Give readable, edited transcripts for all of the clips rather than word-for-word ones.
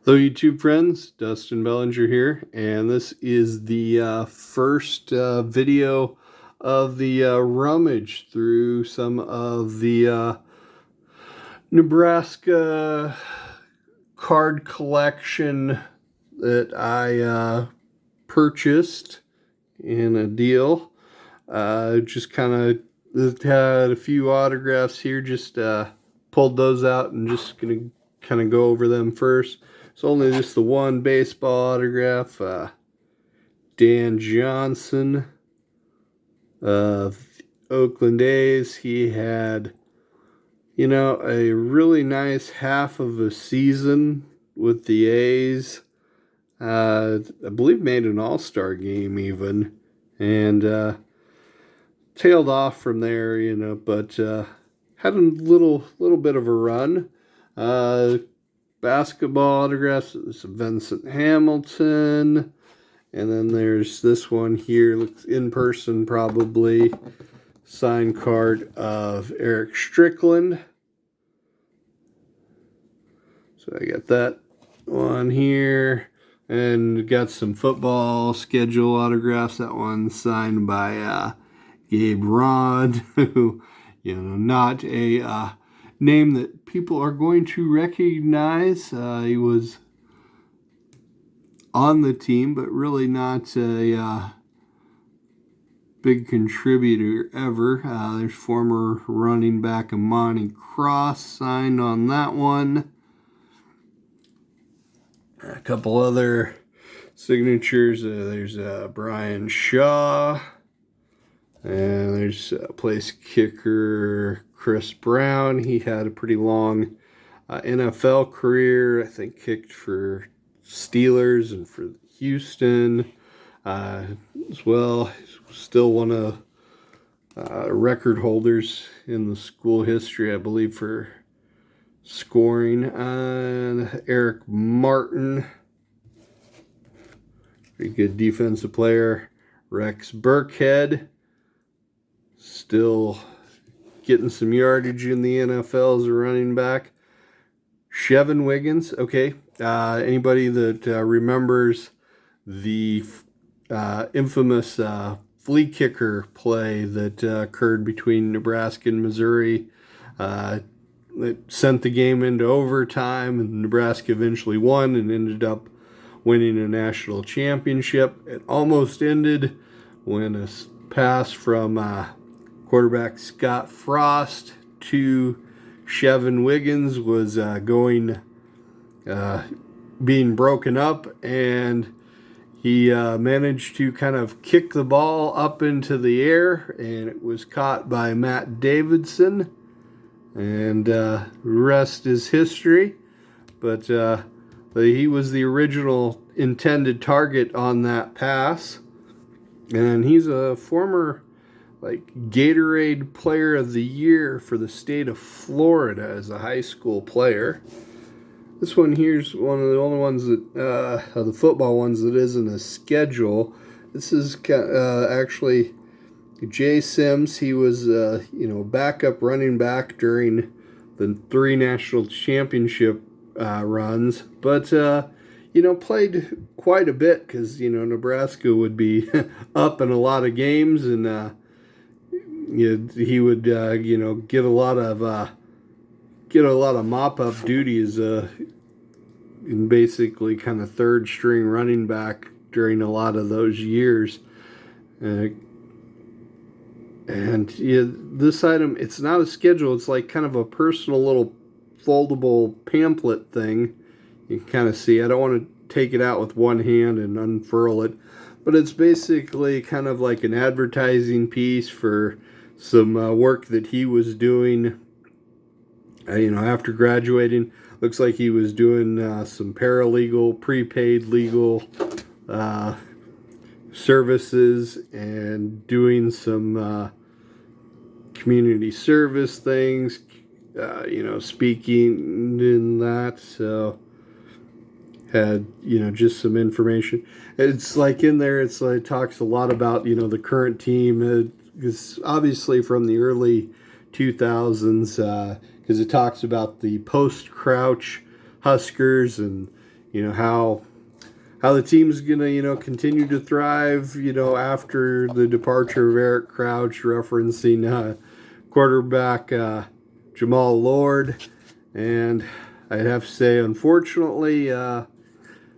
Hello, YouTube friends. Dustin Bellinger here, and this is the first video of the rummage through some of the Nebraska card collection that I purchased in a deal. Just kind of had a few autographs here, just pulled those out and just gonna kind of go over them first. It's only just the one baseball autograph. Dan Johnson of Oakland A's. He had, a really nice half of a season with the A's. I believe made an all-star game even. And tailed off from there, but had a little bit of a run. Basketball autographs, it's Vincent Hamilton, and then there's this one here, looks in person probably, signed card of Eric Strickland. So I got that one here, and got some football schedule autographs. That one signed by Gabe Rod, who, not a name that people are going to recognize. He was on the team, but really not a big contributor ever. There's former running back Amani Cross signed on that one. A couple other signatures. There's Brian Shaw. And there's place kicker Chris Brown. He had a pretty long NFL career. I think kicked for Steelers and for Houston as well. Still one of record holders in the school history, I believe, for scoring. Eric Martin, pretty good defensive player. Rex Burkhead, still getting some yardage in the NFL as a running back. Chevin Wiggins, okay. Anybody that remembers the infamous flea kicker play that occurred between Nebraska and Missouri, that sent the game into overtime, and Nebraska eventually won and ended up winning a national championship. It almost ended when a pass from quarterback Scott Frost to Chevin Wiggins was being broken up, and he managed to kind of kick the ball up into the air, and it was caught by Matt Davidson, and rest is history. But he was the original intended target on that pass, and he's a former Gatorade Player of the Year for the state of Florida as a high school player. This one here's one of the only ones that of the football ones that isn't a schedule. This is actually Jay Sims. He was backup running back during the 3 national championship runs, but played quite a bit because Nebraska would be up in a lot of games, and he would get a lot of mop-up duties in basically kind of third string running back during a lot of those years. This item, it's not a schedule, it's like kind of a personal little foldable pamphlet thing. You can kind of see, I don't want to take it out with one hand and unfurl it, but it's basically kind of like an advertising piece for some work that he was doing, after graduating. Looks like he was doing some paralegal, prepaid legal services, and doing some community service things, speaking in that. So had, just some information. It's like in there, it's like talks a lot about, the current team. It's obviously from the early 2000s, because it talks about the post-Crouch Huskers and, how the team's gonna continue to thrive after the departure of Eric Crouch, referencing quarterback Jamal Lord. And I'd have to say, unfortunately,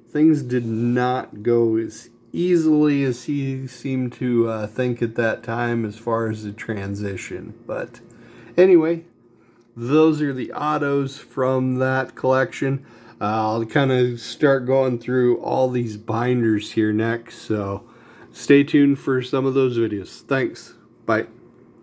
things did not go as easily as he seemed to think at that time as far as the transition. But anyway, those are the autos from that collection. I'll kind of start going through all these binders here next, so stay tuned for some of those videos. Thanks. Bye.